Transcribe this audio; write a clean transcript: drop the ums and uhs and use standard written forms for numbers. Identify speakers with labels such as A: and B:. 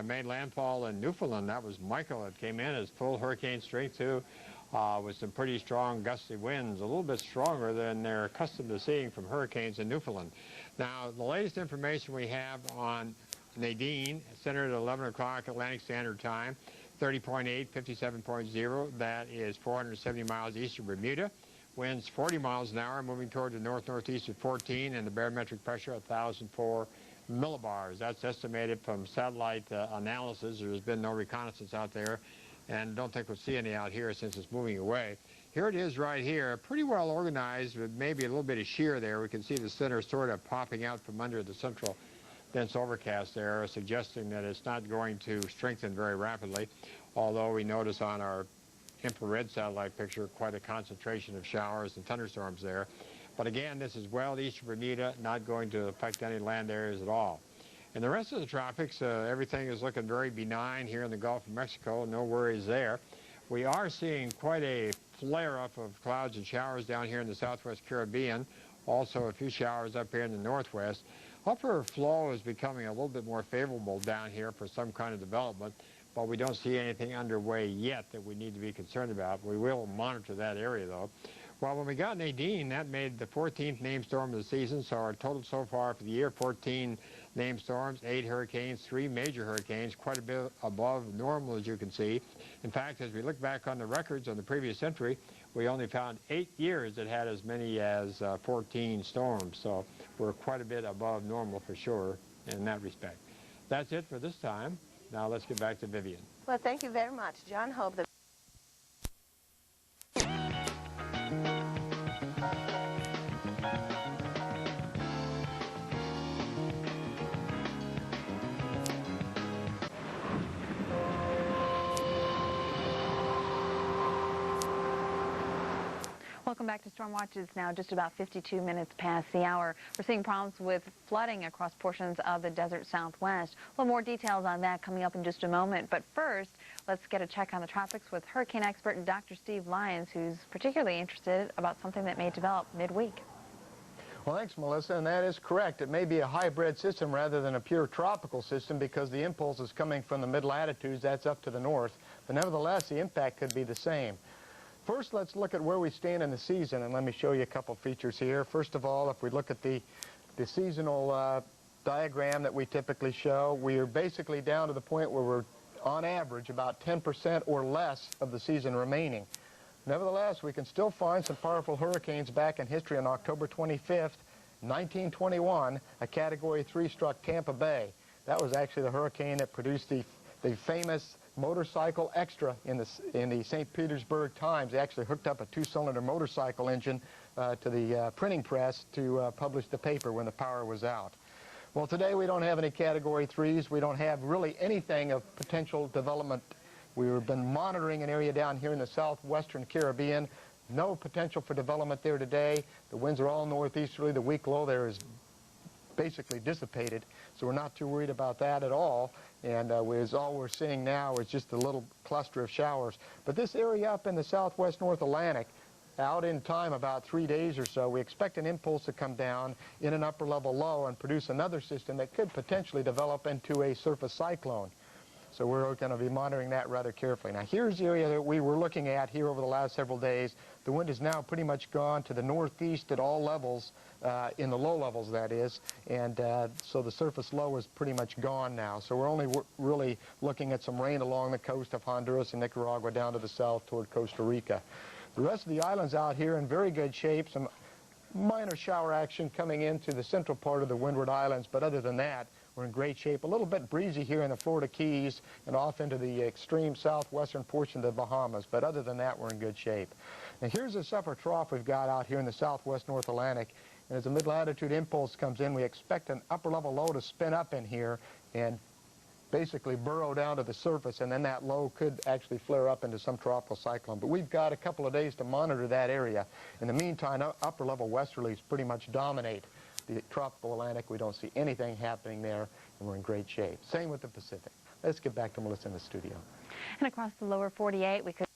A: made landfall in Newfoundland. That was Michael. It came in as full hurricane strength too, with some pretty strong gusty winds, a little bit stronger than they're accustomed to seeing from hurricanes in Newfoundland. Now, the latest information we have on Nadine, centered at 11 o'clock Atlantic Standard Time, 30.8, 57.0. That is 470 miles east of Bermuda. Winds 40 miles an hour, moving toward the north-northeast at 14, and the barometric pressure 1,004 millibars. That's estimated from satellite analysis. There's been no reconnaissance out there, and don't think we'll see any out here since it's moving away. Here it is right here, pretty well organized with maybe a little bit of shear there. We can see the center sort of popping out from under the central dense overcast there, suggesting that it's not going to strengthen very rapidly, although we notice on our infrared satellite picture quite a concentration of showers and thunderstorms there. But again, this is well east of Bermuda, not going to affect any land areas at all. In the rest of the tropics, everything is looking very benign here in the Gulf of Mexico. No worries there. We are seeing quite a flare-up of clouds and showers down here in the southwest Caribbean. Also a few showers up here in the northwest. Upper flow is becoming a little bit more favorable down here for some kind of development, but we don't see anything underway yet that we need to be concerned about. We will monitor that area, though. Well, when we got Nadine, that made the 14th named storm of the season, so our total so far for the year, 14 named storms, 8 hurricanes, 3 major hurricanes, quite a bit above normal, as you can see. In fact, as we look back on the records on the previous century, we only found 8 years that had as many as 14 storms, so we're quite a bit above normal for sure in that respect. That's it for this time. Now let's get back to Vivian.
B: Well, thank you very much, John Hope.
C: Welcome back to Storm Watch. It's now just about 52 minutes past the hour. We're seeing problems with flooding across portions of the desert southwest. A little more details on that coming up in just a moment. But first, let's get a check on the tropics with hurricane expert Dr. Steve Lyons, who's particularly interested about something that may develop midweek.
D: Well, thanks, Melissa, and that is correct. It may be a hybrid system rather than a pure tropical system because the impulse is coming from the mid-latitudes, that's up to the north. But nevertheless, the impact could be the same. First, let's look at where we stand in the season, and let me show you a couple features here. First of all, if we look at the seasonal diagram that we typically show, we are basically down to the point where we're, on average, about 10% or less of the season remaining. Nevertheless, we can still find some powerful hurricanes back in history. On October 25th, 1921, a Category 3 struck Tampa Bay. That was actually the hurricane that produced the famous motorcycle extra in the St. Petersburg Times. They actually hooked up a 2-cylinder motorcycle engine to the printing press to publish the paper when the power was out. Well, today we don't have any Category 3s. We don't have really anything of potential development. We've been monitoring an area down here in the southwestern Caribbean. No potential for development there today. The winds are all northeasterly. The weak low there is basically dissipated, so we're not too worried about that at all. And all we're seeing now is just a little cluster of showers. But this area up in the southwest North Atlantic, out in time about 3 days or so, we expect an impulse to come down in an upper level low and produce another system that could potentially develop into a surface cyclone. So we're going to be monitoring that rather carefully. Now here's the area that we were looking at here over the last several days. The wind is now pretty much gone to the northeast at all levels, in the low levels that is, and so the surface low is pretty much gone now. So we're only really looking at some rain along the coast of Honduras and Nicaragua down to the south toward Costa Rica. The rest of the islands out here in very good shape. Some minor shower action coming into the central part of the Windward Islands, but other than that, we're in great shape. A little bit breezy here in the Florida Keys and off into the extreme southwestern portion of the Bahamas, but other than that, we're in good shape. And here's the upper trough we've got out here in the southwest North Atlantic. And as the mid-latitude impulse comes in, we expect an upper-level low to spin up in here and basically burrow down to the surface, and then that low could actually flare up into some tropical cyclone. But we've got a couple of days to monitor that area. In the meantime, upper-level westerlies pretty much dominate the tropical Atlantic. We don't see anything happening there, and we're in great shape. Same with the Pacific. Let's get back to Melissa in the studio.
C: And across the lower 48, we could